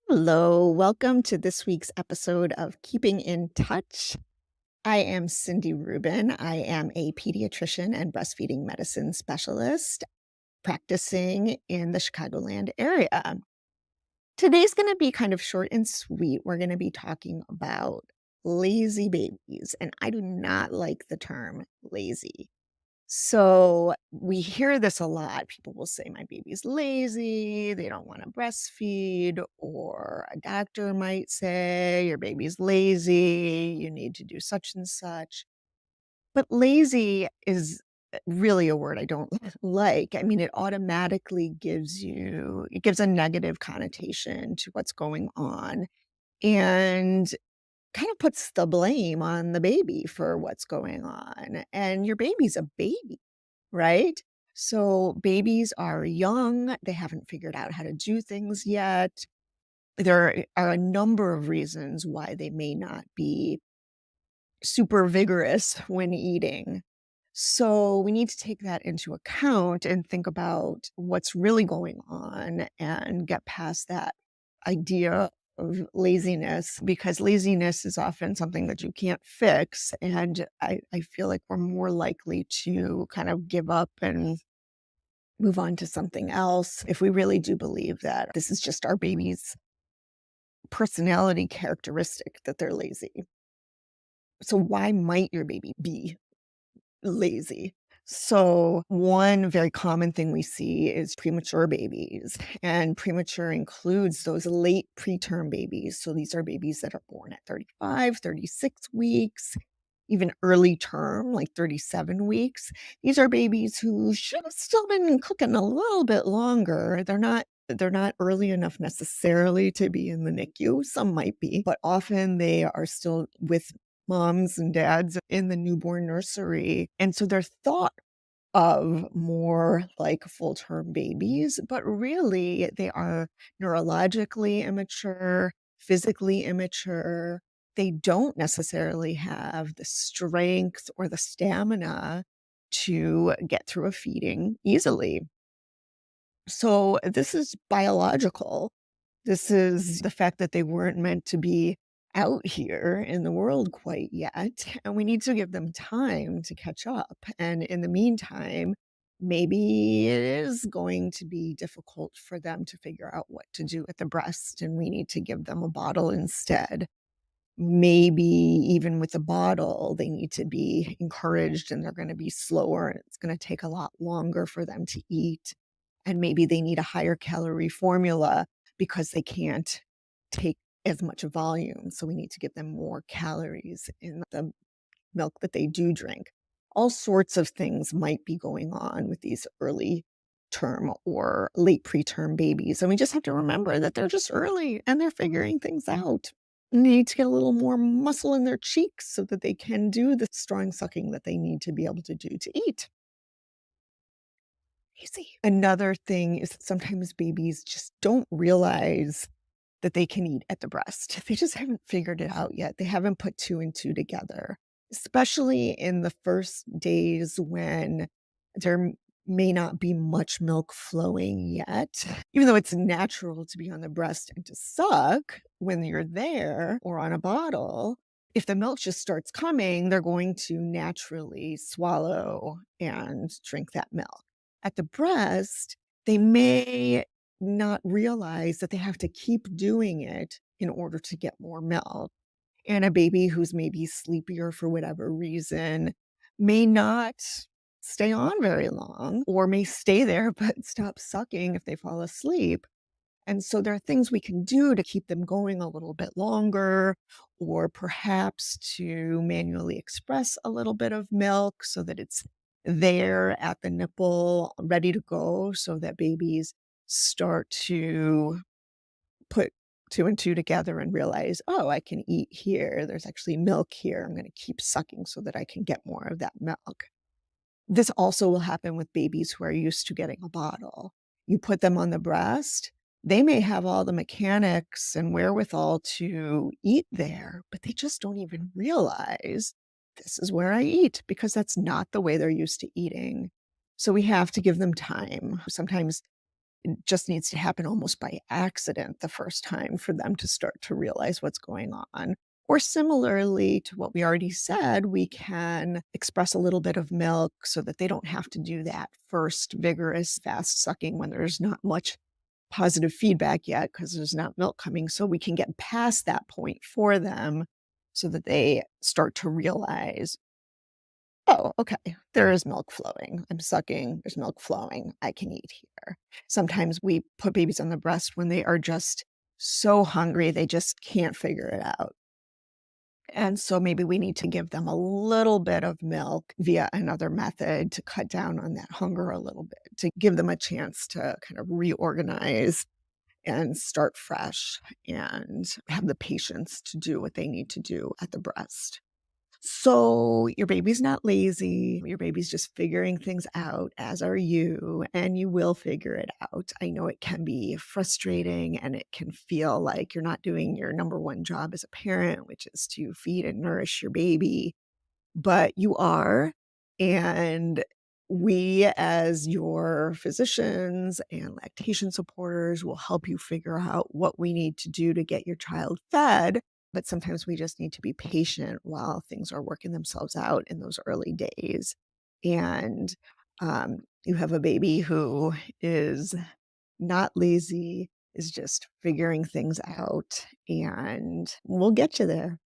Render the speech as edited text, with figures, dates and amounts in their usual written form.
Hello, welcome to this week's episode of Keeping in Touch. I am Cindy Rubin. I am a pediatrician and breastfeeding medicine specialist practicing in the Chicagoland area. Today's going to be kind of short and sweet. We're going to be talking about lazy babies, and I do not like the term lazy. So we hear this a lot. People will say, my baby's lazy, they don't want to breastfeed, or a doctor might say, your baby's lazy, you need to do such and such. But lazy is really a word I don't like. I mean, it automatically it gives a negative connotation to what's going on and kind of puts the blame on the baby for what's going on. And your baby's a baby, right? So babies are young, they haven't figured out how to do things yet. There are a number of reasons why they may not be super vigorous when eating. So we need to take that into account and think about what's really going on and get past that idea of laziness, because laziness is often something that you can't fix. And I feel like we're more likely to kind of give up and move on to something else if we really do believe that this is just our baby's personality characteristic that they're lazy. So why might your baby be lazy? So one very common thing we see is premature babies, and premature includes those late preterm babies. So these are babies that are born at 35, 36 weeks, even early term, like 37 weeks. These are babies who should have still been cooking a little bit longer. They're not early enough necessarily to be in the NICU. Some might be, but often they are still with moms and dads in the newborn nursery. And so they're thought of more like full-term babies, but really they are neurologically immature, physically immature. They don't necessarily have the strength or the stamina to get through a feeding easily. So this is biological. This is the fact that they weren't meant to be out here in the world quite yet, and we need to give them time to catch up. And in the meantime, maybe it is going to be difficult for them to figure out what to do with the breast, and we need to give them a bottle instead. Maybe even with the bottle, they need to be encouraged and they're going to be slower and it's going to take a lot longer for them to eat. And maybe they need a higher calorie formula because they can't take as much volume. So we need to give them more calories in the milk that they do drink. All sorts of things might be going on with these early term or late preterm babies. And we just have to remember that they're just early and they're figuring things out. They need to get a little more muscle in their cheeks so that they can do the strong sucking that they need to be able to do to eat. Easy. Another thing is that sometimes babies just don't realize that they can eat at the breast. They just haven't figured it out yet. They haven't put two and two together, especially in the first days when there may not be much milk flowing yet. Even though it's natural to be on the breast and to suck when you're there or on a bottle, if the milk just starts coming, they're going to naturally swallow and drink that milk. At the breast, they may not realize that they have to keep doing it in order to get more milk. And a baby who's maybe sleepier for whatever reason may not stay on very long or may stay there but stop sucking if they fall asleep. And so there are things we can do to keep them going a little bit longer, or perhaps to manually express a little bit of milk so that it's there at the nipple, ready to go, so that babies start to put two and two together and realize, oh, I can eat here. There's actually milk here. I'm going to keep sucking so that I can get more of that milk. This also will happen with babies who are used to getting a bottle. You put them on the breast, They may have all the mechanics and wherewithal to eat there, but they just don't even realize this is where I eat because that's not the way they're used to eating. So we have to give them time. Sometimes it just needs to happen almost by accident the first time for them to start to realize what's going on. Or similarly to what we already said, we can express a little bit of milk so that they don't have to do that first vigorous fast sucking when there's not much positive feedback yet because there's not milk coming. So we can get past that point for them so that they start to realize, oh, okay, there is milk flowing. I'm sucking, there's milk flowing. I can eat here. Sometimes we put babies on the breast when they are just so hungry, they just can't figure it out. And so maybe we need to give them a little bit of milk via another method to cut down on that hunger a little bit, to give them a chance to kind of reorganize and start fresh and have the patience to do what they need to do at the breast. So your baby's not lazy. Your baby's just figuring things out, as are you, and you will figure it out. I know it can be frustrating and it can feel like you're not doing your number one job as a parent, which is to feed and nourish your baby, but you are. And we, as your physicians and lactation supporters, will help you figure out what we need to do to get your child fed. But sometimes we just need to be patient while things are working themselves out in those early days. And you have a baby who is not lazy, is just figuring things out, and we'll get you there.